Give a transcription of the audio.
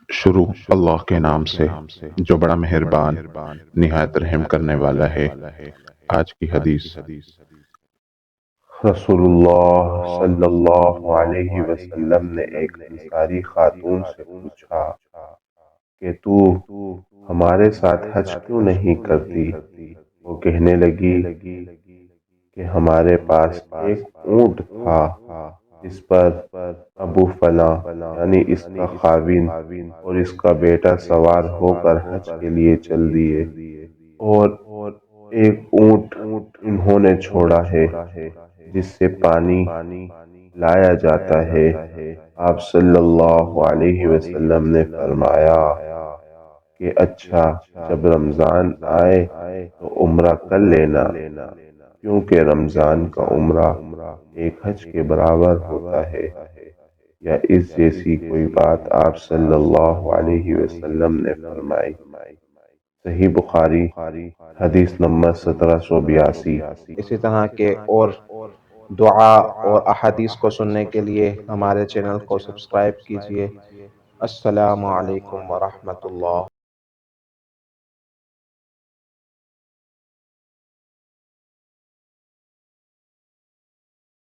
شروع اللہ کے نام سے جو بڑا مہربان نہایت رحم کرنے والا ہے۔ آج کی حدیث، رسول اللہ صلی اللہ علیہ وسلم نے ایک انصاری خاتون سے پوچھا کہ تو ہمارے ساتھ حج کیوں نہیں کرتی؟ وہ کہنے لگی کہ ہمارے پاس ایک اونٹ تھا جس پر ابو فلاں یعنی اس کا خاوند اور اس کا بیٹا سوار ہو کر حج کے لیے چل دیے، اور ایک اونٹ انہوں نے چھوڑا ہے جس سے پانی لایا جاتا ہے۔ آپ صلی اللہ علیہ وسلم نے فرمایا کہ اچھا، جب رمضان آئے تو عمرہ کر لینا، کیونکہ رمضان کا عمرہ ایک حج کے برابر ہوتا ہے، یا اس جیسی کوئی بات آپ صلی اللہ علیہ وسلم نے فرمائی۔ صحیح بخاری، حدیث نمبر 1782۔ اسی طرح کے اور دعا اور احادیث کو سننے کے لیے ہمارے چینل کو سبسکرائب کیجیے۔ السلام علیکم ورحمۃ اللہ۔